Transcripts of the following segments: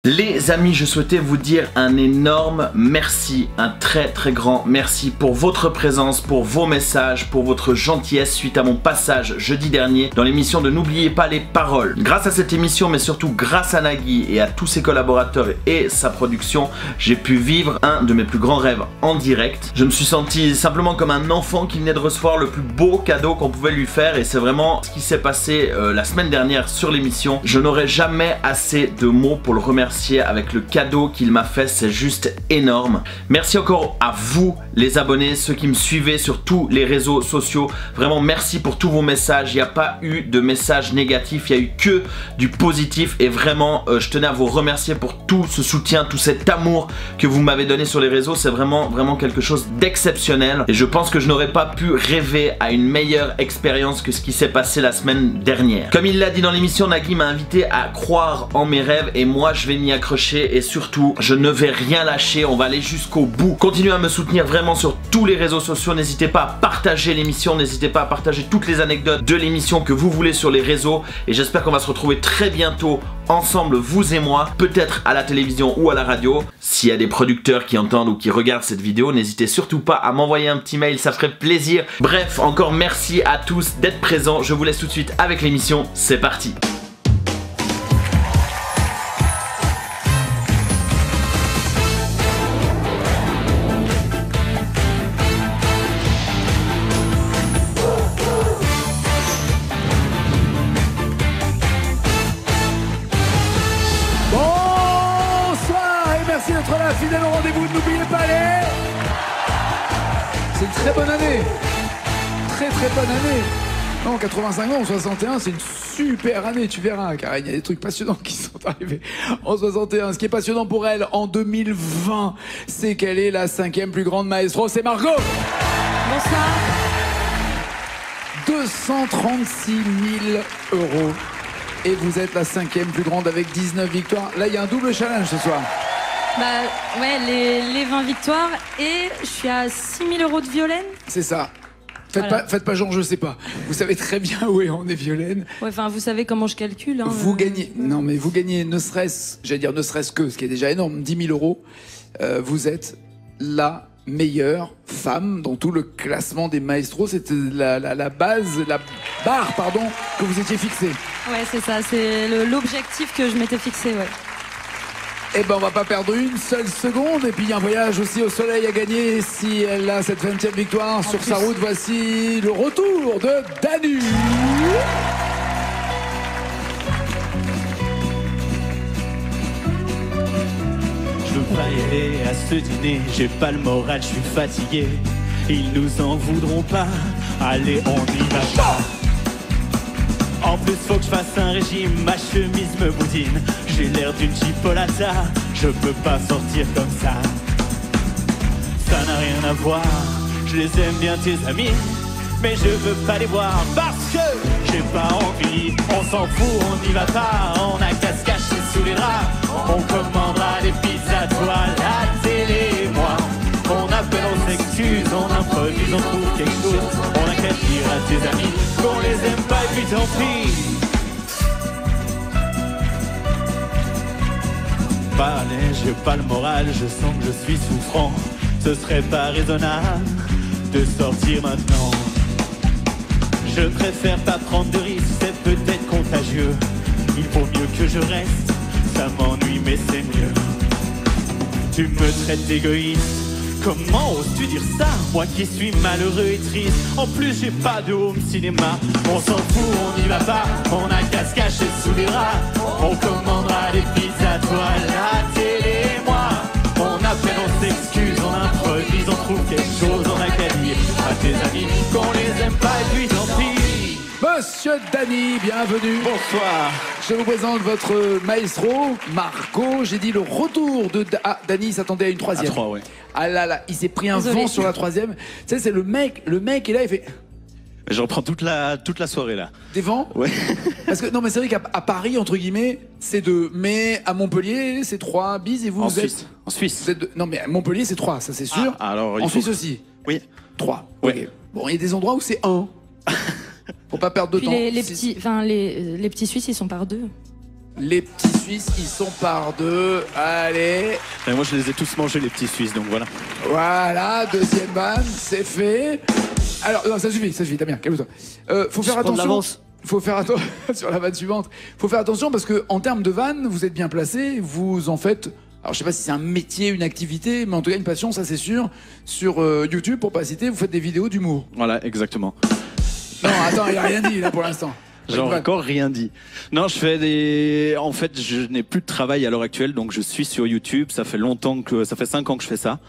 Les amis, je souhaitais vous dire un énorme merci, un très grand merci pour votre présence, pour vos messages, pour votre gentillesse suite à mon passage jeudi dernier dans l'émission de N'oubliez pas les paroles. Grâce à cette émission, mais surtout grâce à Nagui et à tous ses collaborateurs et sa production, j'ai pu vivre un de mes plus grands rêves en direct. Je me suis senti simplement comme un enfant qui venait de recevoir le plus beau cadeau qu'on pouvait lui faire, et c'est vraiment ce qui s'est passé la semaine dernière sur l'émission. Je n'aurai jamais assez de mots pour le remercier avec le cadeau qu'il m'a fait, c'est juste énorme. Merci encore à vous les abonnés, ceux qui me suivaient sur tous les réseaux sociaux. Vraiment merci pour tous vos messages, il n'y a pas eu de messages négatifs, il n'y a eu que du positif, et vraiment je tenais à vous remercier pour tout ce soutien, tout cet amour que vous m'avez donné sur les réseaux. C'est vraiment quelque chose d'exceptionnel, et je pense que je n'aurais pas pu rêver à une meilleure expérience que ce qui s'est passé la semaine dernière. Comme il l'a dit dans l'émission, Nagui m'a invité à croire en mes rêves, et moi je vais m'y accrocher, et surtout je ne vais rien lâcher, on va aller jusqu'au bout. Continuez à me soutenir vraiment sur tous les réseaux sociaux, n'hésitez pas à partager l'émission, n'hésitez pas à partager toutes les anecdotes de l'émission que vous voulez sur les réseaux, et j'espère qu'on va se retrouver très bientôt ensemble, vous et moi, peut-être à la télévision ou à la radio. S'il y a des producteurs qui entendent ou qui regardent cette vidéo, n'hésitez surtout pas à m'envoyer un petit mail, ça ferait plaisir. Bref, encore merci à tous d'être présents, je vous laisse tout de suite avec l'émission, c'est parti. Merci d'être là, fidèle au rendez-vous, n'oubliez pas les... C'est une très bonne année. Très bonne année. Non, 85 ans, en 61, c'est une super année, tu verras, car il y a des trucs passionnants qui sont arrivés en 61. Ce qui est passionnant pour elle en 2020, c'est qu'elle est la 5e plus grande maestro, c'est Margot. Bonsoir. 236 000 €. Et vous êtes la 5e plus grande avec 19 victoires. Là, il y a un double challenge ce soir. Bah ouais, les 20 victoires, et je suis à 6 000 € de Violaine. C'est ça. Faites pas genre je sais pas. Vous savez très bien où on est Violaine. Ouais, enfin vous savez comment je calcule. Hein, vous gagnez. Non mais vous gagnez ne serait-ce, j'allais dire ne serait-ce que, ce qui est déjà énorme, 10 000 €. Vous êtes la meilleure femme dans tout le classement des maestros. C'était la base, la barre, pardon, que vous étiez fixée. Ouais, c'est ça. C'est l'objectif que je m'étais fixé, ouais. Eh ben on va pas perdre une seule seconde, et puis il y a un voyage aussi au soleil à gagner si elle a cette 20e victoire sur sa route. Voici le retour de Danu. Je veux pas y aller à ce dîner, j'ai pas le moral, je suis fatigué. Ils nous en voudront pas, allez on y va pas. En plus faut que je fasse un régime, ma chemise me boudine. J'ai l'air d'une chipolata, je peux pas sortir comme ça. Ça n'a rien à voir, je les aime bien tes amis, mais je veux pas les voir parce que j'ai pas envie. On s'en fout, on n'y va pas, on a qu'à se cacher sous les draps. On commandera des pizzas, toi, la télé et moi. On appelle, on s'excuse, on improvise, on trouve quelque chose. On a qu'à dire à tes amis qu'on les aime pas et puis tant pis. Allez, j'ai pas le moral, je sens que je suis souffrant. Ce serait pas raisonnable de sortir maintenant. Je préfère pas prendre de risques, c'est peut-être contagieux. Il vaut mieux que je reste, ça m'ennuie mais c'est mieux. Tu me traites d'égoïste, comment oses-tu dire ça? Moi qui suis malheureux et triste, en plus j'ai pas de home cinéma. On s'en fout, on n'y va pas, on a qu'à se cacher sous les rats. On commandera des pizzas, toi, la télé et moi. On appelle, on s'excuse, on improvise, on trouve quelque chose. On a qu'à dire à tes amis qu'on les aime pas et puis tant pis. Monsieur Dany, bienvenue. Bonsoir. Je vous présente votre maestro, Margot. J'ai dit le retour de... Ah, Dany s'attendait à une 3e. À 3, ouais. Ah là là, il s'est pris un vent sur la 3e. Tu sais, c'est le mec est là, il fait... Je reprends toute la soirée là. Des vents? Ouais. Parce que non mais c'est vrai qu'à Paris, entre guillemets, c'est 2. Mais à Montpellier, c'est 3 bis, et vous, En vous Suisse. êtes... En Suisse. Vous êtes 2. Non mais à Montpellier, c'est 3, ça c'est sûr. Ah, alors, en Suisse aussi. Oui. 3. Ouais. Okay. Bon, il y a des endroits où c'est 1. Faut pas perdre de Puis temps. les petits Suisses, ils sont par 2. Les petits Suisses, ils sont par deux. Allez. Et moi, je les ai tous mangés, les petits Suisses, donc voilà. Voilà, deuxième vanne, c'est fait. Alors, non, ça suffit, Damien, calme-toi. Faut faire attention. Faut faire attention sur la vanne suivante. Faut faire attention parce que en termes de vanne, vous êtes bien placé. Vous en faites. Alors, je sais pas si c'est un métier, une activité, mais en tout cas une passion, ça c'est sûr. Sur YouTube, pour pas citer, vous faites des vidéos d'humour. Voilà, exactement. Non, attends, il a rien dit là pour l'instant. J'ai encore rien dit. Non, je fais des... En fait, je n'ai plus de travail à l'heure actuelle, donc je suis sur YouTube. Ça fait 5 ans que je fais ça.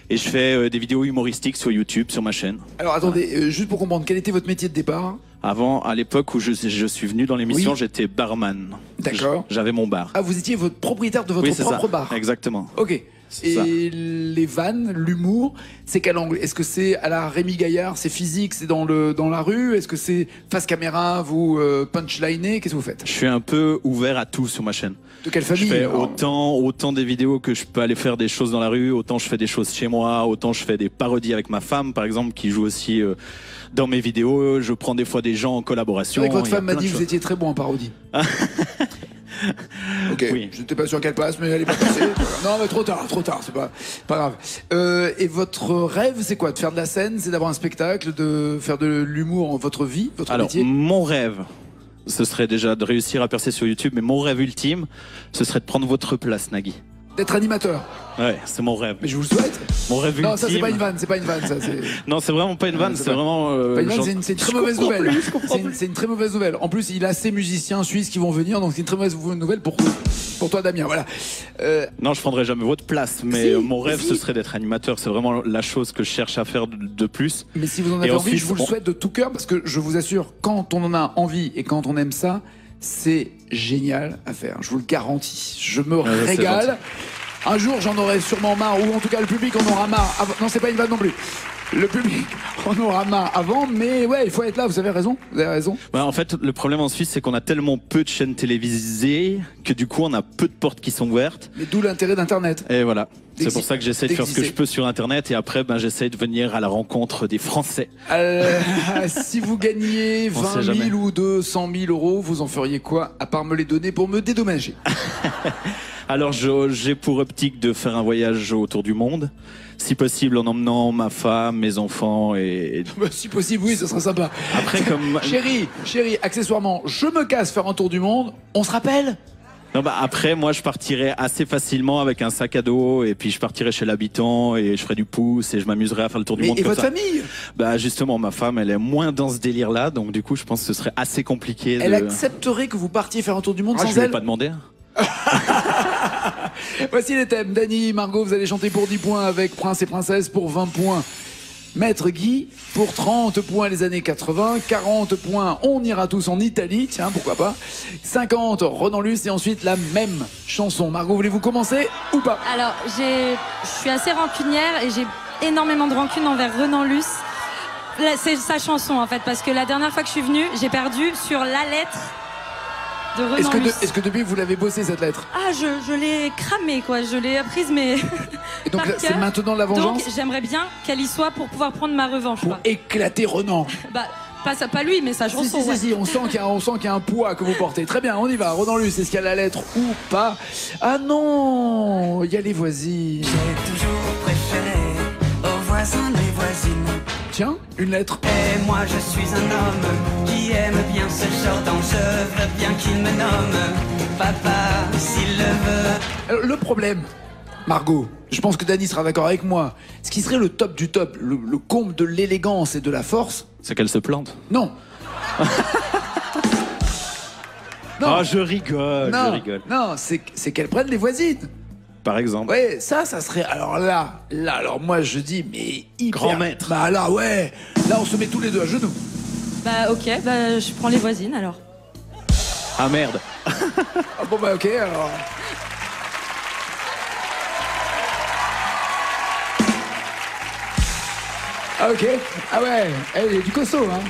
Et je fais des vidéos humoristiques sur YouTube, sur ma chaîne. Alors attendez, juste pour comprendre, quel était votre métier de départ? Avant, à l'époque où je suis venu dans l'émission, Oui. J'étais barman. D'accord. J'avais mon bar. Ah, vous étiez votre propriétaire de votre Oui, c'est propre ça. bar. Exactement. Ok. C'est ça. Et les vannes, l'humour, c'est quel angle? Est-ce que c'est à la Rémi Gaillard, c'est physique, c'est dans la rue? Est-ce que c'est face caméra, vous punchlinez? Qu'est-ce que vous faites? Je suis un peu ouvert à tout sur ma chaîne. De quelle famille? Je fais alors autant des vidéos que je peux aller faire des choses dans la rue, autant je fais des choses chez moi, autant je fais des parodies avec ma femme, par exemple, qui joue aussi dans mes vidéos. Je prends des fois des gens en collaboration. C'est vrai que votre Il y a femme m'a plein de dit que vous choses. étiez très bon en parodie. Ok, Oui. je n'étais pas sûr qu'elle passe, mais elle est pas passée. Non, mais trop tard, c'est pas grave. Et votre rêve, c'est quoi? De faire de la scène, c'est d'avoir un spectacle, de faire de l'humour en votre vie, votre Alors, métier? mon rêve, ce serait déjà de réussir à percer sur YouTube, mais mon rêve ultime, ce serait de prendre votre place, Nagui. D'être animateur. Ouais, c'est mon rêve. Mais je vous le souhaite. Mon rêve ultime. Non, ça c'est pas une vanne, ça. C'est... Non, c'est vraiment pas une vanne, c'est c'est pas- vraiment. Pas une vanne, genre- c'est une très mauvaise nouvelle. C'est une très mauvaise nouvelle. En plus, il a ses musiciens suisses qui vont venir, donc c'est une très mauvaise nouvelle pour toi, Damien. Voilà. Non, je prendrai jamais votre place, mais Si, mon rêve, si. ce serait d'être animateur. C'est vraiment la chose que je cherche à faire de plus. Mais si vous en Et avez envie, ensuite, je vous le souhaite de tout cœur parce que je vous assure, quand on en a envie et quand on aime ça, c'est génial à faire. Je vous le garantis. Je me ouais, c'est régale. gentil. Un jour, j'en aurai sûrement marre, ou en tout cas, le public en aura marre. Non, c'est pas une vanne non plus. Le public en aura marre avant, mais ouais, il faut être là. Vous avez raison. Vous avez raison. Bah, en fait, le problème en Suisse, c'est qu'on a tellement peu de chaînes télévisées que du coup, on a peu de portes qui sont ouvertes. Mais d'où l'intérêt d'Internet. Et voilà. C'est pour ça que j'essaie de faire ce que d'exister. je peux sur Internet et après, ben, j'essaie de venir à la rencontre des Français. Si vous gagnez On 20 sait 000 jamais. ou 200 000 euros, vous en feriez quoi à part me les donner pour me dédommager? Alors, j'ai pour optique de faire un voyage autour du monde. Si possible, en emmenant ma femme, mes enfants et... Bah, si possible, oui, ça serait sympa. Après, comme... Chérie, accessoirement, je me casse faire un tour du monde. On se rappelle? Non, bah, après, moi, je partirais assez facilement avec un sac à dos et puis je partirais chez l'habitant et je ferais du pouce et je m'amuserais à faire le tour du monde Et comme votre ça. famille? Bah, justement, ma femme, elle est moins dans ce délire-là, donc du coup, je pense que ce serait assez compliqué de... Elle accepterait que vous partiez faire un tour du monde Ah, sans je lui ai elle? pas demandé. Voici les thèmes. Dany, Margot, vous allez chanter pour 10 points avec Prince et Princesse pour 20 points. Maître Guy, pour 30 points les années 80, 40 points, on ira tous en Italie, tiens, pourquoi pas. 50, Ronan Luce, et ensuite la même chanson. Margot, voulez-vous commencer ou pas? Alors, je suis assez rancunière et j'ai énormément de rancune envers Renan Luce. Là, c'est sa chanson en fait, parce que la dernière fois que je suis venue, j'ai perdu sur la lettre de Renan Luce. Est-ce que depuis vous l'avez bossé cette lettre? Ah, je l'ai cramée quoi, je l'ai apprise mais... Et donc par là, c'est cœur. maintenant la vengeance? Donc j'aimerais bien qu'elle y soit pour pouvoir prendre ma revanche. Pour Quoi. éclater Renan. Bah, pas lui, mais sa chanson. Si, on sent qu'il y a un poids que vous portez. Très bien, on y va. Ronan Luce, est-ce qu'il y a la lettre ou pas? Ah non, il y a les voisines. J'ai toujours préféré aux voisins les voisines. Tiens, une lettre. Et moi je suis un homme qui aime bien ce genre d'enjeu. Je veux bien qu'il me nomme papa s'il le veut. Alors, le problème, Margot, je pense que Dany sera d'accord avec moi. Ce qui serait le top du top, le comble de l'élégance et de la force, C'est qu'elle se plante. non. Ah, je rigole, je rigole. Non, c'est qu'elle prenne les voisines. Par exemple. Ouais, ça serait. Alors là, alors moi je dis, mais hyper. Grand maître. Bah là, ouais. Là, on se met tous les deux à genoux. Bah ok, bah je prends les voisines alors. Ah merde. Ah bon, bah ok, alors. Ah ok. Ah ouais, elle est du costaud, hein.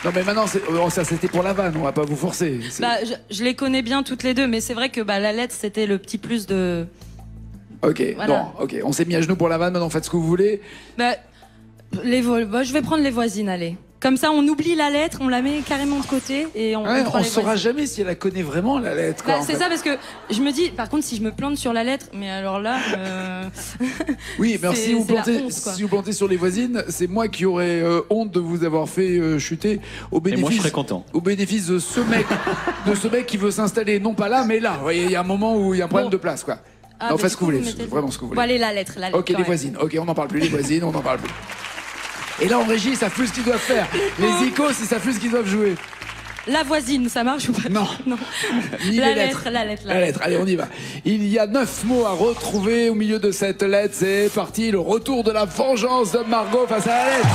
Non mais maintenant, ça c'était pour la vanne, on va pas vous forcer. Bah je les connais bien toutes les deux, mais c'est vrai que bah, la lettre c'était le petit plus de... Ok, Voilà. non, ok. On s'est mis à genoux pour la vanne, maintenant faites ce que vous voulez. Bah, bah, je vais prendre les voisines, allez. Comme ça, on oublie la lettre, on la met carrément de côté et on. Ouais, prend on les saura voisines. jamais si elle la connaît vraiment la lettre. Bah, c'est ça parce que je me dis, par contre, si je me plante sur la lettre, mais alors là. Oui, mais alors, si vous c'est la plantez, honte, quoi. si vous plantez sur les voisines, c'est moi qui aurais honte de vous avoir fait chuter au Et bénéfice. moi, je serais content. Au bénéfice de ce mec, qui veut s'installer non pas là, mais là. Vous voyez, il y a un moment où il y a un problème Bon. de place, quoi. Ah, Non, bah, faites du ce que vous coup, voulez, mettez le- vraiment ce que vous Bon, voulez. allez, la lettre. Ok, quand les même. voisines. Ok, on n'en parle plus. Les voisines, on n'en parle plus. Et là, en régie, ils savent plus ce qu'ils doivent faire. Les icos, ils savent plus ce qu'ils doivent jouer. La voisine, ça marche ou pas? Non. Non. Ni La les lettre, la lettre, La lettre. Allez, on y va. Il y a 9 mots à retrouver au milieu de cette lettre. C'est parti, le retour de la vengeance de Margot face à la lettre.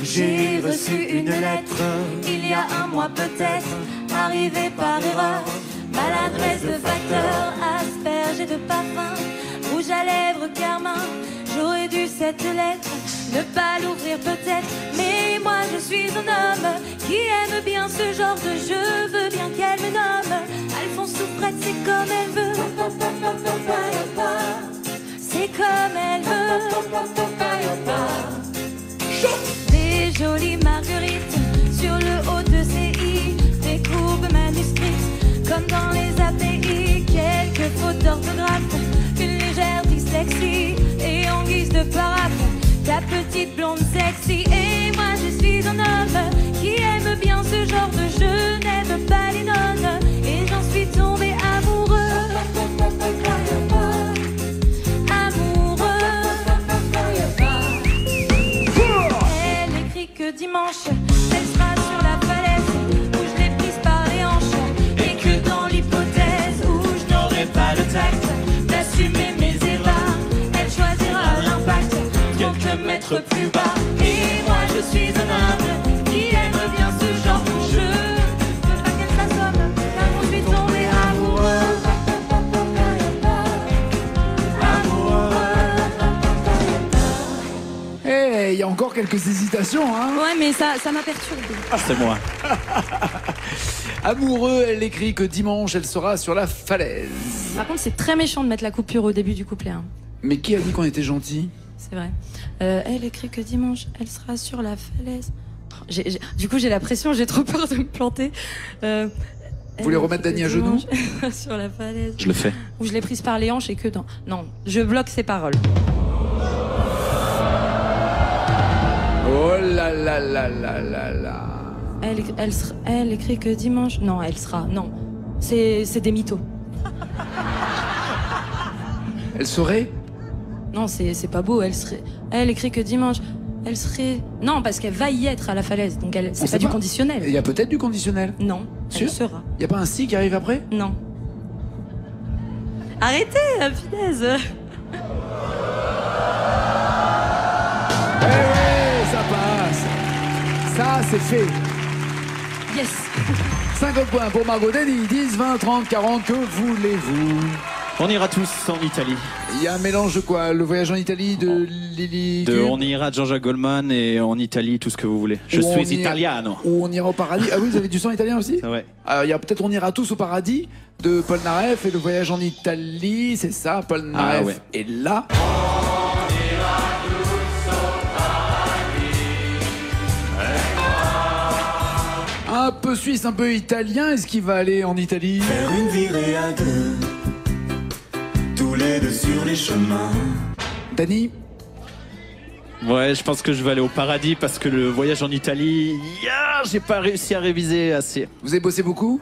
J'ai reçu une lettre, il y a un mois peut-être, arrivée par erreur. Maladresse de facteur, asperge et de parfum, rouge à lèvres, carmin. J'aurais dû cette lettre, ne pas l'ouvrir peut-être. Mais moi je suis un homme qui aime bien ce genre de jeu. Veux bien qu'elle me nomme Alphonse Souffrette, c'est comme elle veut. C'est comme elle veut. Des jolies marguerites sur le haut de ses i, des courbes manuscrites comme dans les API, quelques fautes d'orthographe, une légère dyslexie et en guise de paraphe, ta petite blonde sexy. Et moi je suis un homme qui aime bien ce genre de jeu, n'aime pas les nonnes et j'en suis tombé amoureux. Elle écrit que dimanche, elle sera sur la falaise où je l'ai prise par les hanches. Et que dans l'hypothèse où je n'aurai pas le tact d'assumer mes erreurs, elle choisira l'impact quelques mètres plus bas. Et moi je suis un homme qui aime bien ce genre de jeu. Je veux pas qu'elle s'assomme car je suis tombé amoureux. Eh, il y a encore quelques hésitations, hein. Ouais, mais ça m'a perturbé. C'est moi. Amoureux, elle écrit que dimanche, elle sera sur la falaise. Par contre, c'est très méchant de mettre la coupure au début du couplet. Hein. Mais qui a dit qu'on était gentil? C'est vrai. Elle écrit que dimanche, elle sera sur la falaise. Du coup, j'ai la pression, j'ai trop peur de me planter. Vous voulez remettre Dany à genoux? Sur la falaise. Je le fais. Où je l'ai prise par les hanches et que dans. Non, je bloque ses paroles. Oh là là là là là là. Elle écrit que dimanche. Non, elle sera. Non. C'est des mythos. Elle serait? Non, c'est pas beau. Elle écrit que dimanche. Elle serait. Non, parce qu'elle va y être à la falaise. Donc On c'est sait pas du pas. conditionnel. Il y a peut-être du conditionnel. Non, Sûr elle sera. Il y a pas un si qui arrive après? Non. Arrêtez, finesse. Eh ouais, ça passe. Ça, c'est fait. Yes. 50 points pour Margot. Dany, 10, 20, 30, 40, que voulez-vous? On ira tous en Italie. Il y a un mélange de quoi? Le voyage en Italie de Lily On ira de Jean-Jacques Goldman et en Italie, tout ce que vous voulez. Je Ou on suis ira- italiano. Ou on ira au paradis. Ah oui, vous avez du sang italien aussi? Ouais. Il y a peut-être On ira tous au paradis de Paul Naref et le voyage en Italie, c'est ça, Paul Naref ouais. est là. Un peu suisse, un peu italien, est-ce qu'il va aller en Italie? Faire une virée à deux, tous les deux sur les chemins. Dany? Ouais, je pense que je vais aller au paradis parce que le voyage en Italie, j'ai pas réussi à réviser assez. Vous avez bossé beaucoup?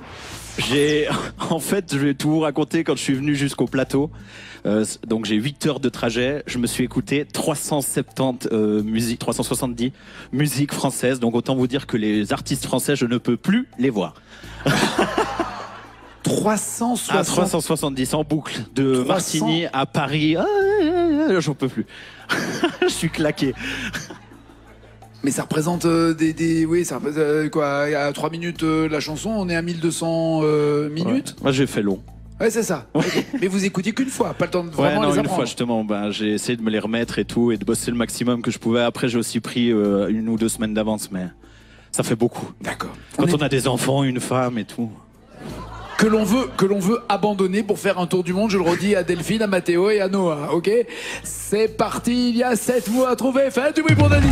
En fait, je vais tout vous raconter quand je suis venu jusqu'au plateau. Donc j'ai 8 heures de trajet. Je me suis écouté 370 musiques françaises. Donc autant vous dire que les artistes français, je ne peux plus les voir. 360. À 370 en boucle. De 300. Martigny à Paris. J'en peux plus. Je suis claqué. Mais ça représente oui, ça représente quoi? À 3 minutes la chanson, on est à 1200 minutes. Ouais. Moi j'ai fait long. Ouais, c'est ça. Ok. Mais vous écoutiez qu'une fois, pas le temps de Ouais, vraiment non, les une apprendre. fois justement, j'ai essayé de me les remettre et tout, et de bosser le maximum que je pouvais. Après, j'ai aussi pris 1 ou 2 semaines d'avance, mais ça fait beaucoup. D'accord. Quand on a des enfants, une femme et tout. que l'on veut abandonner pour faire un tour du monde. Je le redis à Delphine, à Mathéo et à Noah, ok? C'est parti, il y a 7 mots à trouver. Faites du bruit pour Dani.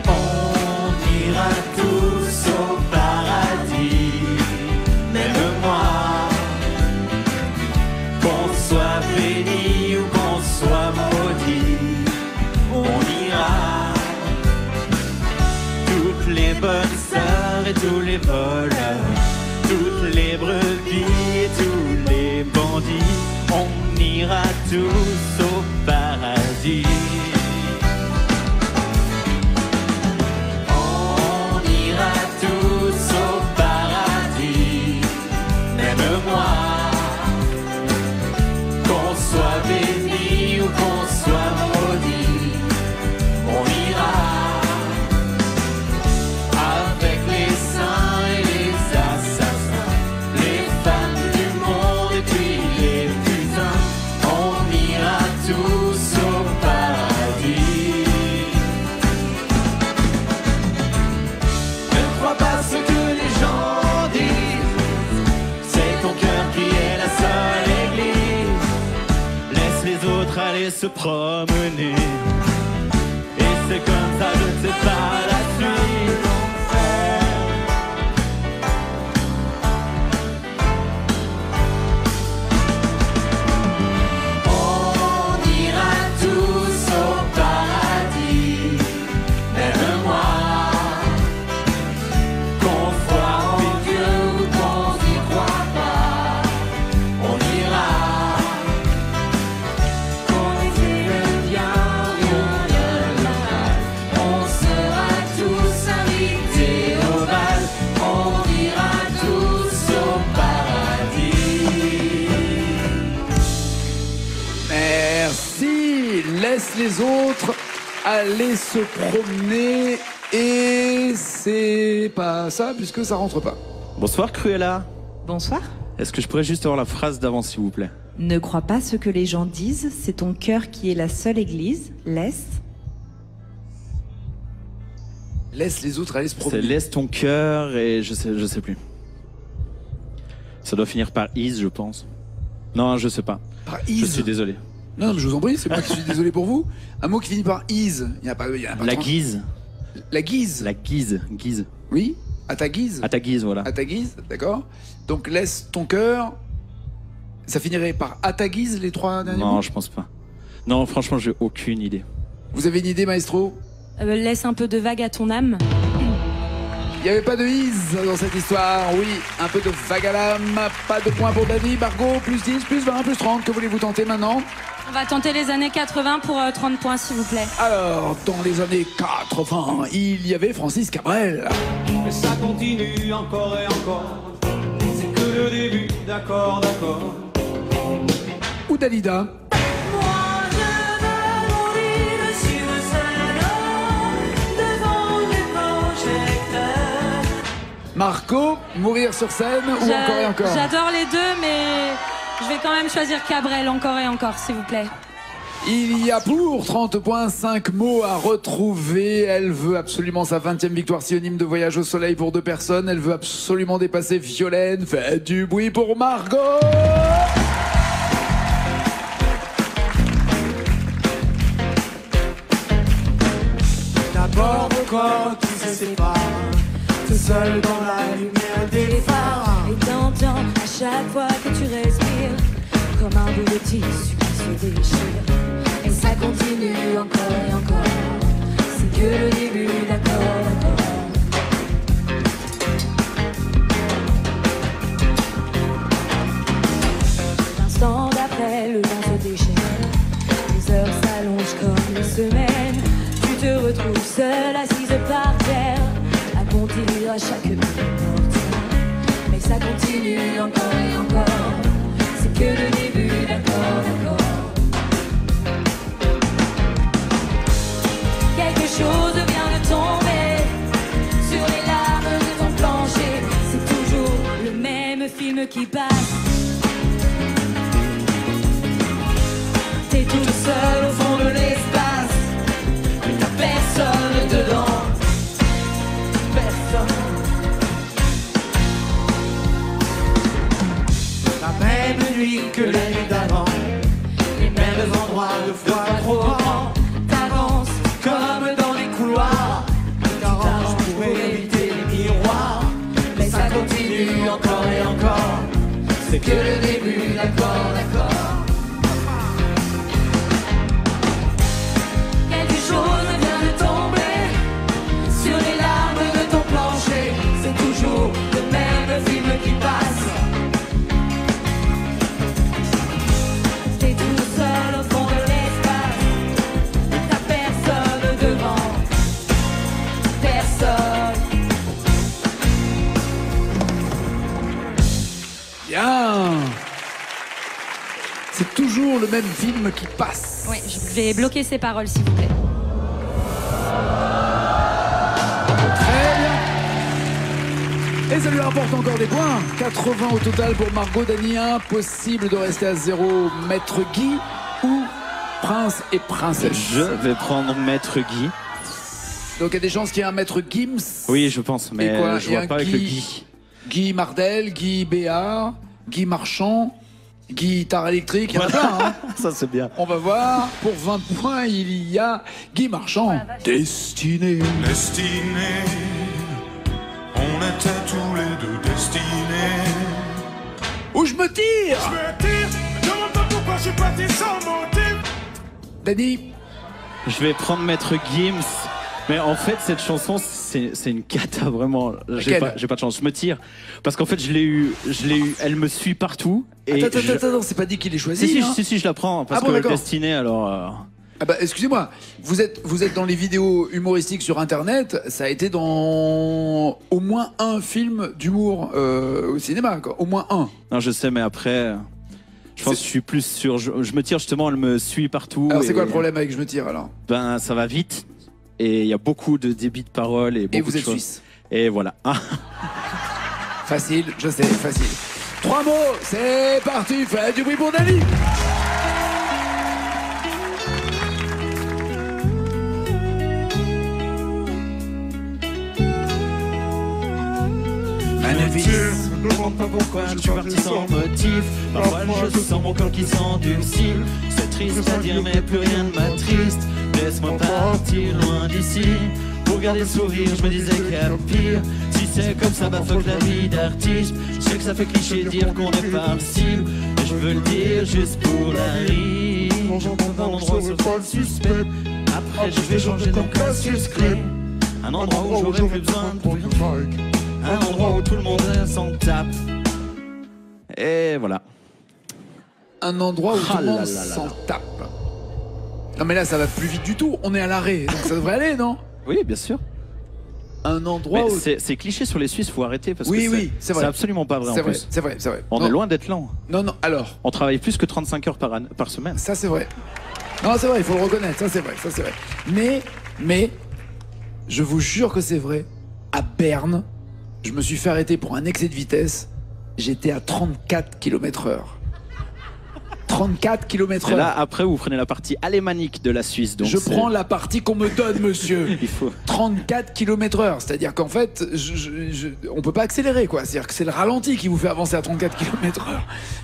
On ira tous au paradis, même moi, qu'on soit béni ou qu'on soit maudit. On ira, toutes les bonnes sœurs et tous les voleurs, toutes les brebis et tous les bandits, on ira tous au paradis. On ira tous au paradis, même moi, qu'on soit béni ou qu'on soit maudit. On ira avec les saints et les assassins, les femmes du monde et puis les putains. On ira tous au paradis. Ne crois pas ce que les gens disent, c'est ton cœur qui est la seule église. Laisse les autres aller se promener. C'est comme ça, je ne sais pas la suite. On ira tous au paradis, même moi, qu'on croit en Dieu ou qu'on n'y croit pas. On ira, qu'on ait le bien ou le mal. On sera tous invités au bal, on ira tous au paradis. Merci. Laisse les autres aller se promener. Et c'est pas ça, puisque ça rentre pas. Bonsoir Cruella. Bonsoir. Est-ce que je pourrais juste avoir la phrase d'avant s'il vous plaît? Ne crois pas ce que les gens disent, c'est ton cœur qui est la seule église. Laisse. Laisse les autres aller se C'est promener. laisse ton cœur et je sais plus. Ça doit finir par is, je pense. Non, je sais pas. Par Je is. suis désolé. Non, mais je vous en prie, c'est moi qui suis désolé pour vous. Un mot qui finit par is. Il y a pas La trop- guise. La guise. La guise. Guise. Oui. À ta guise. À ta guise, voilà. À ta guise, d'accord. Donc laisse ton cœur. Ça finirait par à ta guise les 3 derniers Non, mots. je pense pas. Non, franchement, j'ai aucune idée. Vous avez une idée, maestro? Laisse un peu de vague à ton âme. Il n'y avait pas de is dans cette histoire. Oui, un peu de vague à l'âme. Pas de points pour Dani. Margot, plus 10, plus 20, plus 30. Que voulez-vous tenter maintenant? On va tenter les années 80 pour 30 points, s'il vous plaît. Alors, dans les années 80, il y avait Francis Cabrel. Mais ça continue encore et encore. C'est que le début, d'accord, d'accord. Ou Dalida. Moi je veux mourir sur scène devant les projecteurs. Marco, mourir sur scène ou encore et encore? J'adore les deux, mais je vais quand même choisir Cabrel, encore et encore, s'il vous plaît. Il y a pour 30,5 mots à retrouver. Elle veut absolument sa 20e victoire synonyme de voyage au soleil pour 2 personnes. Elle veut absolument dépasser Violaine. Faites du bruit pour Margot. D'abord mon corps qui se sépare, tout seul dans la lumière des phares. Et t'entends à chaque fois que tu respires comme un bout de tissu qui se déchire. Et ça continue encore et encore. C'est que le début, d'accord, d'accord. L'instant d'après, le temps se déchaîne. Les heures s'allongent comme les semaines. Tu te retrouves seule, assise par terre, à compter à chaque minute. Mais ça continue encore et encore. C'est que le début, d'accord, d'accord. Quelque chose vient de tomber sur les larmes de ton plancher. C'est toujours le même film qui passe. T'es toute seule au fond de l'espace. des endroits deux fois trop grands. T'avances comme dans les couloirs, T'arranges pour éviter les miroirs, mais ça continue encore et encore. c'est que le début, d'accord, d'accord. Quelque chose vient de tomber sur les larmes de ton plancher. C'est toujours le même film qui passe. T'es tout seul au fond de l'espace. T'as personne devant, personne. Bien. C'est toujours le même film qui passe. Oui, je vais bloquer ces paroles, s'il vous plaît. Très bien. Et ça lui rapporte encore des points. 80 au total pour Margot Dany. Impossible de rester à 0. Maître Guy ou Prince et Princesse. Je vais prendre Maître Guy. Donc il y a des chances qu'il y ait un Maître Gims. Oui, je pense, mais Et quoi, je et vois un pas avec le Guy Guy. Guy Mardel, Guy Béard, Guy Marchand, Guy Guitare électrique, il y en a plein. Hein. Ça, c'est bien. On va voir, pour 20 points, il y a Guy Marchand. Destiné. Destinés, on était tous les deux destinés. Où je me tire. Je me tire, me demande pas pourquoi je suis parti sans motif. Dany. Je vais prendre Maître Gims. Mais en fait, cette chanson, c'est une cata, vraiment. J'ai Laquelle pas de chance. Je me tire. Parce qu'en fait, je l'ai eu. Elle me suit partout. Et Attends, c'est pas dit qu'il est choisi. Si, je la prends. Parce Ah bon, que d'accord. Destiné, alors. Ah bah, excusez-moi, vous êtes dans les vidéos humoristiques sur Internet, ça a été dans au moins un film d'humour au cinéma, quoi. Au moins un. Non, je sais, mais après. Je pense que je suis plus sur. Je me tire justement, elle me suit partout. Alors c'est et- quoi le problème avec Je me tire alors? Ben, ça va vite. Et il y a beaucoup de débit de parole et beaucoup Et vous de êtes choses. suisse. Et voilà. Ah. Facile, je sais, facile. 3 mots, c'est parti, faites du bruit pour Dany. Je me demande pas pourquoi je suis parti sans motif. Parfois je sens mon corps qui s'endurcit. C'est triste à dire mais plus rien ne m'attriste. Laisse-moi partir loin d'ici. Pour garder le sourire je me disais qu'il y a pire. Si c'est comme ça bah fuck la vie d'artiste. Je sais que ça fait cliché de dire qu'on est pas cible. Mais je veux le dire juste pour la rime. J'entends un endroit où c'est pas le suspect. Après je vais changer ton casus clé. Un endroit où j'aurai plus besoin de un endroit où tout le monde s'en tape. Et voilà. Un endroit où tout le monde là là là s'en là. tape. Non mais là ça va plus vite du tout, on est à l'arrêt, donc ça devrait aller, non? Oui, bien sûr. Un endroit Mais où... c'est cliché sur les Suisses, faut arrêter parce Oui, que oui, c'est vrai. c'est absolument pas vrai C'est en vrai, plus. c'est vrai, c'est vrai. On Non. est loin d'être lent. Non, alors, On travaille plus que 35 heures par semaine. ça c'est vrai. Non, c'est vrai, il faut le reconnaître, ça c'est vrai, ça c'est vrai. Mais, je vous jure que c'est vrai, à Berne, je me suis fait arrêter pour un excès de vitesse, j'étais à 34 km/h. 34 Et km/h. là, après, vous prenez la partie alémanique de la Suisse. Donc Je c'est- prends la partie qu'on me donne, monsieur. Il faut. 34 km/h, c'est-à-dire qu'en fait, on peut pas accélérer, quoi. C'est-à-dire que c'est le ralenti qui vous fait avancer à 34 km/h.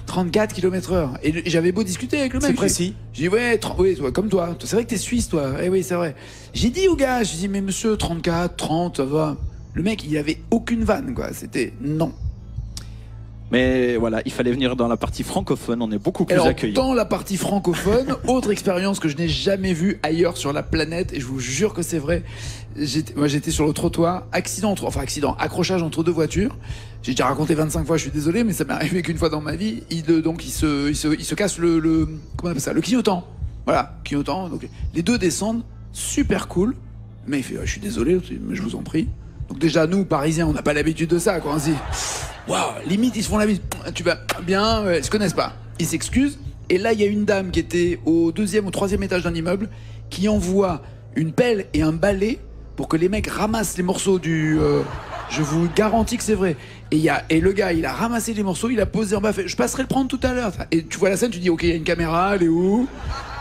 34 km/h. Et j'avais beau discuter avec le mec. C'est précis. J'ai dit, ouais, oui, toi, comme toi. C'est vrai que t'es suisse, toi. Eh oui, c'est vrai. J'ai dit au gars, j'ai dit, mais monsieur, 34, 30, ça va. Le mec, il avait aucune vanne, quoi. C'était non. Mais voilà, il fallait venir dans la partie francophone. On est beaucoup plus Alors, accueillis. dans la partie francophone, autre expérience que je n'ai jamais vue ailleurs sur la planète, et je vous jure que c'est vrai. Moi, j'étais sur le trottoir, accident, accrochage entre deux voitures. J'ai déjà raconté 25 fois, je suis désolé, mais ça m'est arrivé qu'une fois dans ma vie. Il se casse le comment on appelle ça, le clignotant. Voilà, clignotant. Donc, les deux descendent, super cool. Mais il fait, je suis désolé, mais je vous en prie. Donc déjà, nous, Parisiens, on n'a pas l'habitude de ça, quoi. On se dit, waouh, limite, ils se font la bise. Tu vas bien, ils se connaissent pas. Ils s'excusent. Et là, il y a une dame qui était au 2e ou 3e étage d'un immeuble qui envoie une pelle et un balai pour que les mecs ramassent les morceaux du... je vous garantis que c'est vrai. Et le gars, il a ramassé les morceaux, il a posé en bas, fait, je passerai le prendre tout à l'heure. Et tu vois la scène, tu dis, ok, il y a une caméra, elle est où?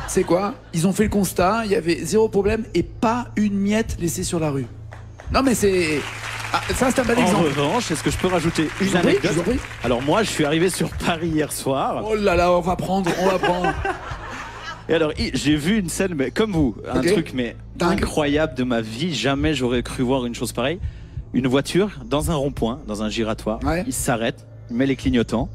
C'est quoi? Ils ont fait le constat, il y avait zéro problème et pas une miette laissée sur la rue. Non mais c'est... Ah, ça c'est un bel En exemple. revanche, est-ce que je peux rajouter Je une vous en prie, anecdote? je vous en prie. Alors moi, je suis arrivé sur Paris hier soir. Oh là là, on va prendre. Et alors, j'ai vu une scène, mais comme vous, un truc mais incroyable de ma vie. Jamais j'aurais cru voir une chose pareille. Une voiture dans un rond-point, dans un giratoire. Il s'arrête, il met les clignotants.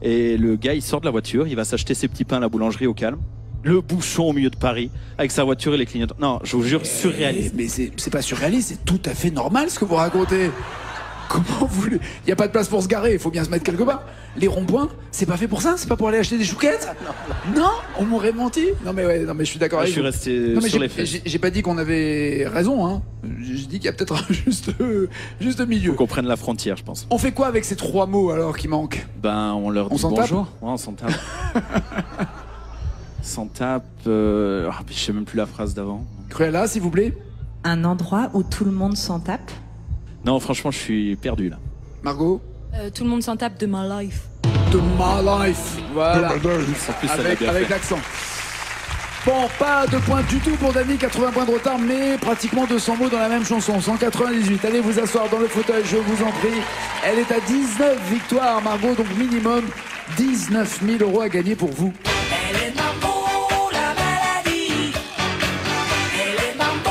Et le gars, il sort de la voiture, il va s'acheter ses petits pains à la boulangerie au calme. Le bouchon au milieu de Paris, avec sa voiture et les clignotants. Non, je vous jure, surréaliste. Mais c'est pas surréaliste, c'est tout à fait normal ce que vous racontez. Comment vous voulez? Il n'y a pas de place pour se garer, il faut bien se mettre quelque part. Les ronds-points, c'est pas fait pour ça? C'est pas pour aller acheter des chouquettes? Non, on m'aurait menti. Non mais ouais, non mais je suis d'accord avec vous. Je suis resté sur les faits. J'ai pas dit qu'on avait raison, hein. J'ai dit qu'il y a peut-être un juste milieu. Faut qu'on prenne la frontière, je pense. On fait quoi avec ces 3 mots alors qui manquent? Ben, on leur dit bonjour. Ouais, on s'en tape. S'en tape. Je sais même plus la phrase d'avant. Cruella, s'il vous plaît. Un endroit où tout le monde s'en tape. Non, franchement, je suis perdu là. Margot? Tout le monde s'en tape de my life. De my life, voilà. Avec l'accent. Bon, pas de points du tout pour Dany, 80 points de retard, mais pratiquement 200 mots dans la même chanson, 198. Allez vous asseoir dans le fauteuil, je vous en prie. Elle est à 19 victoires, Margot, donc minimum 19 000 € à gagner pour vous. Elle est mambo, la maladie. Elle est mambo,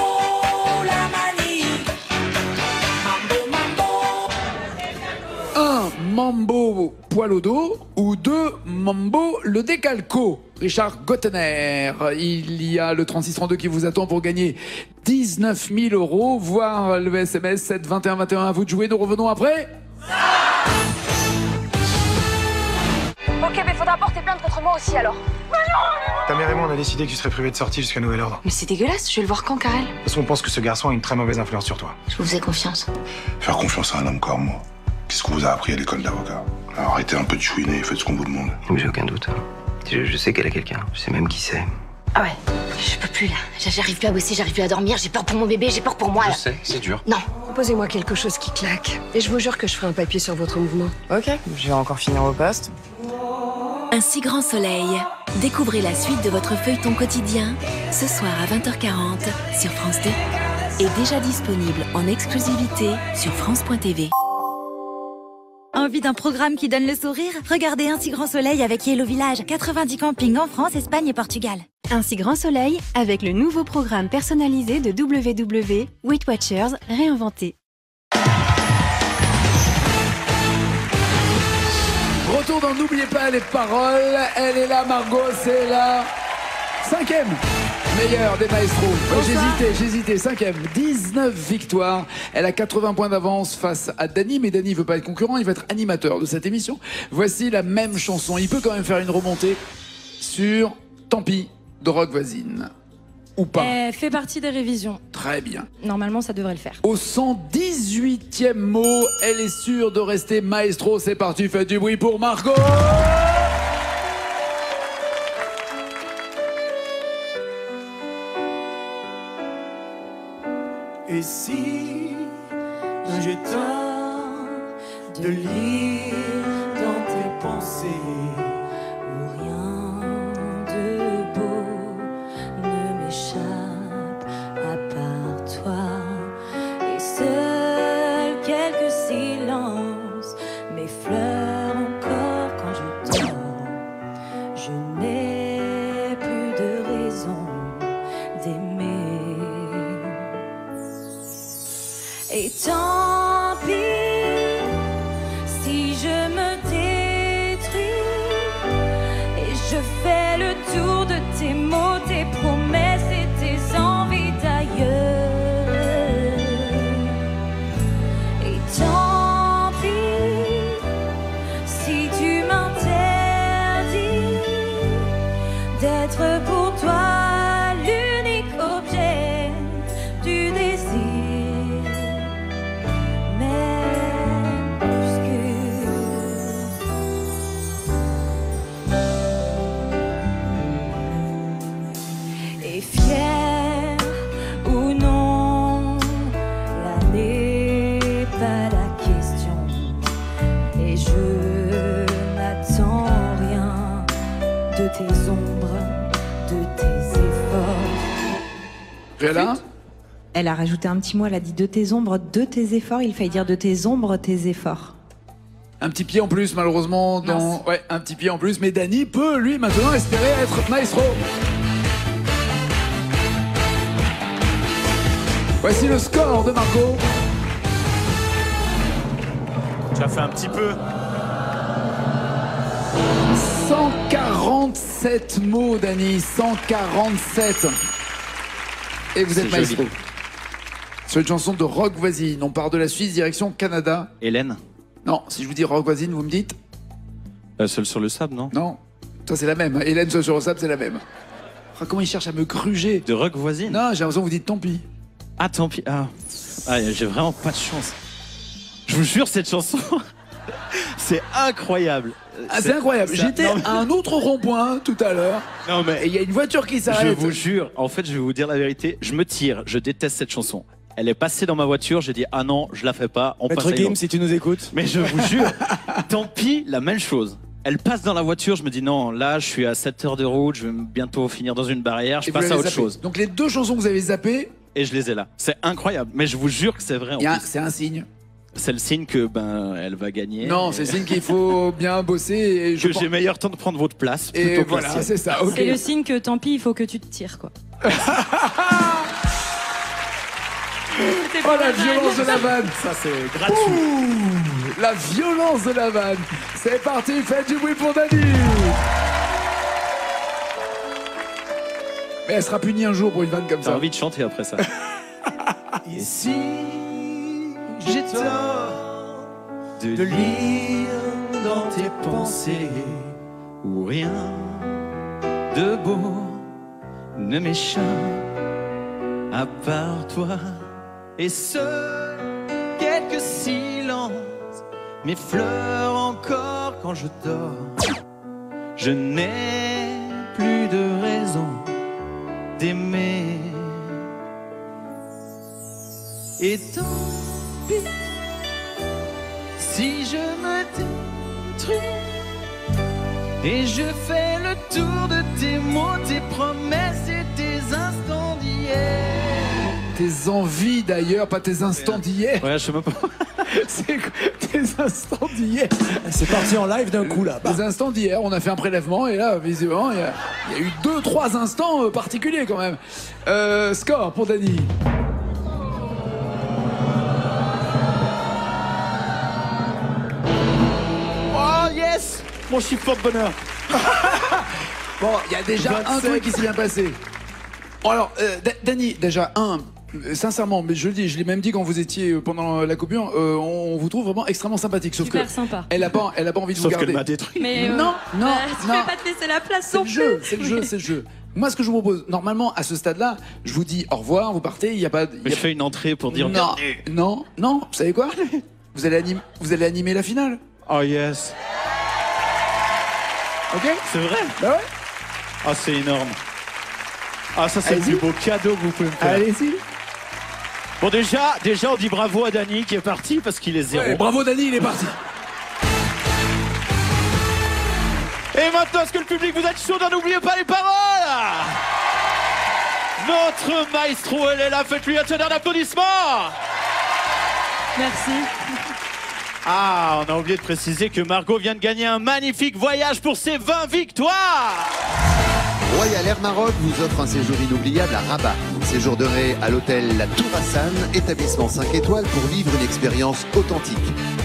la manie. Mambo, mambo. 1, mambo, poil au dos, ou 2, mambo, le décalco. Richard Gottener, il y a le 3632 qui vous attend pour gagner 19 000 €, voire le SMS 7 21 21. À vous de jouer, nous revenons après. Ok, mais faudra porter plainte contre moi aussi alors. Ta mère et moi, on a décidé que tu serais privé de sortie jusqu'à nouvel ordre. Mais c'est dégueulasse, je vais le voir quand, Karel? De toute façon, on pense que ce garçon a une très mauvaise influence sur toi. Je vous faisais confiance. Faire confiance à un homme comme moi. Qu'est-ce qu'on vous a appris à l'école d'avocat? Alors arrêtez un peu de chouiner et faites ce qu'on vous demande. Mais j'ai aucun doute. Je sais qu'elle a quelqu'un. Je sais même qui c'est. Ah ouais, je peux plus là. J'arrive plus à bosser, j'arrive plus à dormir. J'ai peur pour mon bébé, j'ai peur pour moi. Je sais, c'est dur. Non. Proposez-moi quelque chose qui claque. Et je vous jure que je ferai un papier sur votre mouvement. Ok, je vais encore finir au poste. Un si grand soleil. Découvrez la suite de votre feuilleton quotidien ce soir à 20h40 sur France 2 et déjà disponible en exclusivité sur France.tv. Envie d'un programme qui donne le sourire? Regardez Un si grand soleil avec Yellow Village, 90 campings en France, Espagne et Portugal. Un si grand soleil avec le nouveau programme personnalisé de WW Weight Watchers réinventé. Retour dans N'oubliez pas les paroles. Elle est là, Margot, c'est la 5e meilleure des maestros. J'hésitais. 5e, 19 victoires. Elle a 80 points d'avance face à Dany, mais Dany veut pas être concurrent, il va être animateur de cette émission. Voici la même chanson. Il peut quand même faire une remontée sur Tant pis de Rock Voisine. Ou pas. Elle fait partie des révisions. Très bien. Normalement, ça devrait le faire. Au 118e mot, elle est sûre de rester maestro. C'est parti, faites du bruit pour Margot. Et si j'ai tort de lire dans tes pensées où rien de beau ne m'échappe à part toi, et seuls quelques silences m'effleurent encore quand je dors. Je n'ai plus de raison d'aimer. Et tant pis si je me détruis et je fais le tour de tes mots, tes promesses et tes envies d'ailleurs. Et tant pis si tu m'interdis d'être pour toi l'unique objet du désir. Fier ou non, là n'est pas la question. Et je n'attends rien de tes ombres, de tes efforts. Réla ? Elle a rajouté un petit mot, elle a dit de tes ombres, de tes efforts. Il fallait dire de tes ombres, tes efforts. Un petit pied en plus, malheureusement. Ouais, un petit pied en plus. Mais Dany peut, lui, maintenant espérer être maestro. Voici le score de Margot. Tu as fait un petit peu. 147 mots, Dany, 147. Et vous êtes maestro. Joli. Sur une chanson de Rock Voisine. On part de la Suisse, direction Canada. Hélène. Non, si je vous dis Rock Voisine, vous me dites? Seul sur le sable, non? Non. Toi, c'est la même. Hélène, Seul sur le sable, c'est la même. Oh, comment il cherche à me gruger. De Rock Voisine? Non, j'ai l'impression que vous dites tant pis. Ah, tant pis. Ah, j'ai vraiment pas de chance. Je vous jure, cette chanson, c'est incroyable. Ah, c'est incroyable. J'étais Non, mais- à un autre rond-point tout à l'heure. Non, mais Et il y a une voiture qui je s'arrête. vous jure, en fait, je vais vous dire la vérité. Je me tire, je déteste cette chanson. Elle est passée dans ma voiture, j'ai dit ah non, je la fais pas. On passe à Maître une Kim, autre. si tu nous écoutes. Mais je vous jure, tant pis, la même chose. Elle passe dans la voiture, je me dis non, là je suis à 7 heures de route, je vais bientôt finir dans une barrière, je Et vous passe à l'avez autre zappé. chose. Donc les deux chansons que vous avez zappées, Et je les ai là. C'est incroyable, mais je vous jure que c'est vrai en plus. c'est un signe. C'est le signe que elle va gagner. Non, c'est le signe qu'il faut bien bosser. Et je Que j'ai meilleur temps de prendre votre place. Et plutôt que voilà, la sienne. c'est ça. Ok. C'est le signe que tant pis, il faut que tu te tires, quoi. Oh la violence de la vanne. Ça c'est gratuit. Ouh, la violence de la vanne. C'est parti, faites du bruit pour Dany. Mais elle sera punie un jour pour une vanne comme T'as ça. envie de chanter après ça. Et si j'ai tort de lire dans tes pensées Ou rien de beau ne m'échappe à part toi. et ce quelques silences m'effleurent encore quand je dors. Je n'ai plus de raison d'aimer. Et tant pis si je me détruis et je fais le tour de tes mots, tes promesses et tes instants d'hier. Tes envies d'ailleurs, pas tes instants d'hier. Ouais, je sais même pas. C'est quoi tes instants d'hier? C'est parti en live d'un coup là. Les instants d'hier, on a fait un prélèvement et là, visiblement, il y a eu 2-3 instants particuliers quand même. Score pour Dany. Oh yes, mon chiffre de bonheur. Bon, il y a déjà 27. un truc qui s'est bien passé. Bon, alors, Dany, déjà, sincèrement, mais je le dis, je l'ai même dit quand vous étiez pendant la coupure, on vous trouve vraiment extrêmement sympathique. Sauf Super que sympa. elle a pas envie de Sauf vous garder. qu'elle m'a détruit. Mais Non, tu non. peux pas te laisser la place C'est non le plus. jeu, c'est le jeu, c'est le jeu. Moi, ce que je vous propose, normalement, à ce stade-là, je vous dis au revoir, vous partez, il n'y a pas... Mais je fais une entrée pour dire Non, bienvenue. non, vous savez quoi? Vous allez animer la finale. Oh yes. Ok? C'est vrai? Bah ouais. Ah, c'est énorme. Ah, ça, c'est le Allez-y. plus beau cadeau que vous pouvez me faire. Allez-y. Bon, déjà, on dit bravo à Dany qui est parti parce qu'il est zéro. Ouais, bravo Dany, il est parti. Et maintenant, est-ce que le public, vous êtes chaud? N'oubliez pas les paroles. Notre maestro, elle est là. Faites-lui un tonnerre d'applaudissements. Merci. Ah, on a oublié de préciser que Margot vient de gagner un magnifique voyage pour ses 20 victoires. Royal Air Maroc vous offre un séjour inoubliable à Rabat. Séjour de ré à l'hôtel La Tour Hassan, établissement 5 étoiles pour vivre une expérience authentique.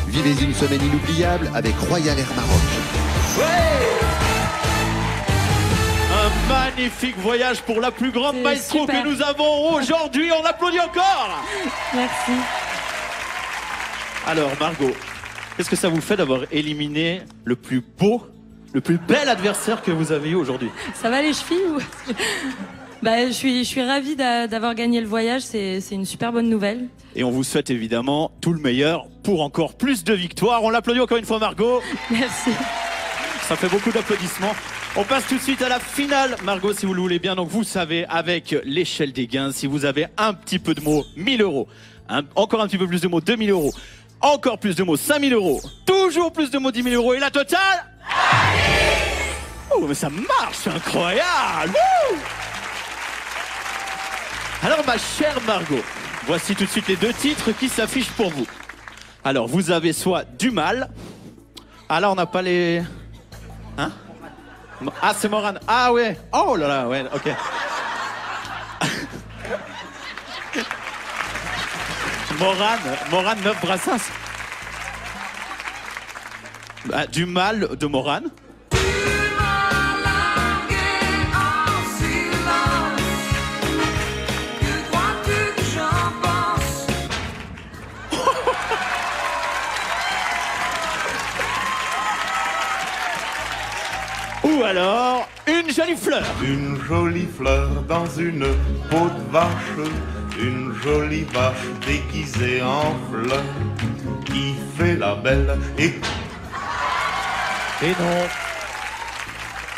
Vivez une semaine inoubliable avec Royal Air Maroc. Un magnifique voyage pour la plus grande C'est maestro super. que nous avons aujourd'hui. On applaudit encore. Merci. Alors, Margot, qu'est-ce que ça vous fait d'avoir éliminé le plus beau, le plus bel adversaire que vous avez eu aujourd'hui? Ça va les chevilles ou... Bah, je suis ravie d'avoir gagné le voyage, c'est une super bonne nouvelle. Et on vous souhaite évidemment tout le meilleur pour encore plus de victoires. On l'applaudit encore une fois, Margot. Merci. Ça fait beaucoup d'applaudissements. On passe tout de suite à la finale, Margot, si vous le voulez bien. Donc vous savez, avec l'échelle des gains, si vous avez un petit peu de mots, 1000 euros. Encore un petit peu plus de mots, 2000 euros. Encore plus de mots, 5000 euros. Toujours plus de mots, 10 000 euros. Et la totale? Oh, mais ça marche, c'est incroyable. Wouh. Alors, ma chère Margot, voici tout de suite les deux titres qui s'affichent pour vous. Alors, vous avez soit du mal. Ah là, on n'a pas les... Hein? Ah, c'est Morane. Ah ouais. Oh là là, ouais, ok. Morane, Meuf Brassens. Bah, du mal de Morane. Ou alors, une jolie fleur. Une jolie fleur dans une peau de vache, une jolie vache déguisée en fleur, qui fait la belle et non.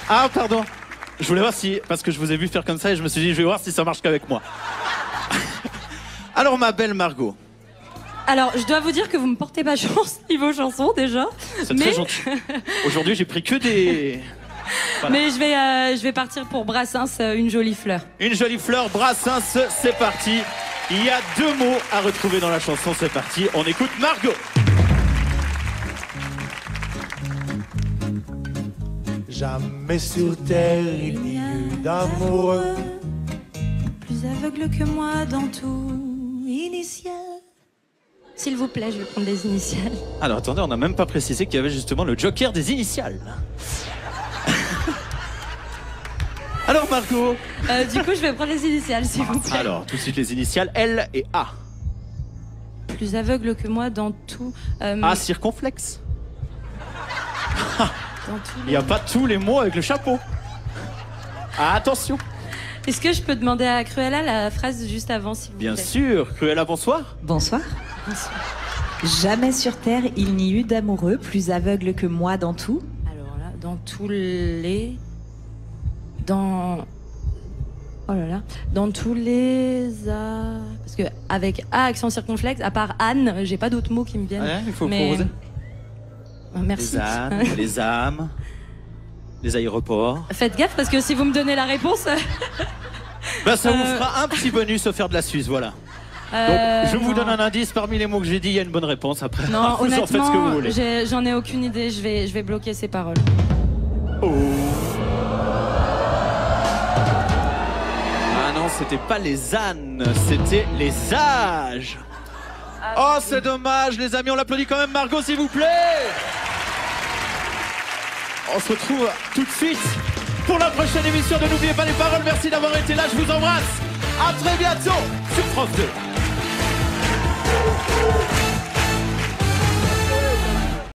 Ah, pardon. Je voulais voir si... Parce que je vous ai vu faire comme ça et je me suis dit, je vais voir si ça marche qu'avec moi. Alors, ma belle Margot. Alors, je dois vous dire que vous me portez pas chance niveau chanson, déjà. C'est très gentil. Aujourd'hui, j'ai pris que des... Voilà. Mais je vais partir pour Brassens, une jolie fleur. Une jolie fleur, Brassens, c'est parti. Il y a 2 mots à retrouver dans la chanson, c'est parti. On écoute Margot. Jamais sur terre il n'y a eu d'amoureux plus aveugle que moi dans tout initial. S'il vous plaît, je vais prendre des initiales. Alors attendez, on n'a même pas précisé qu'il y avait justement le joker des initiales. Alors Margot. Du coup, je vais prendre les initiales, s'il vous plaît. Alors, tout de suite les initiales, L et A. Plus aveugle que moi dans tout... A circonflexe. Dans tous Il n'y a pas tous les mots avec le chapeau. Ah, attention. Est-ce que je peux demander à Cruella la phrase juste avant, s'il vous plaît? Bien sûr. Cruella, bonsoir. Bonsoir. Bonsoir. Jamais sur terre il n'y eut d'amoureux plus aveugle que moi dans tout. Alors là, dans tous les... Dans... Oh là là. Dans tous les... Parce que avec A accent circonflexe, à part Anne, j'ai pas d'autres mots qui me viennent. Ouais, il faut mais... proposer. Merci. Les ânes, les âmes, les aéroports. Faites gaffe parce que si vous me donnez la réponse... Bah ça vous fera un petit bonus offert de la Suisse, voilà. Donc je vous donne un indice, parmi les mots que j'ai dit, il y a une bonne réponse après. Non, vous en faites ce que vous honnêtement, voulez. j'en ai aucune idée, je vais bloquer ces paroles. Oh. Ah non, c'était pas les ânes, c'était les âges. Oh, c'est dommage, les amis, on l'applaudit quand même. Margot, s'il vous plaît. On se retrouve tout de suite pour la prochaine émission de N'oubliez pas les paroles. Merci d'avoir été là, je vous embrasse. À très bientôt sur France 2.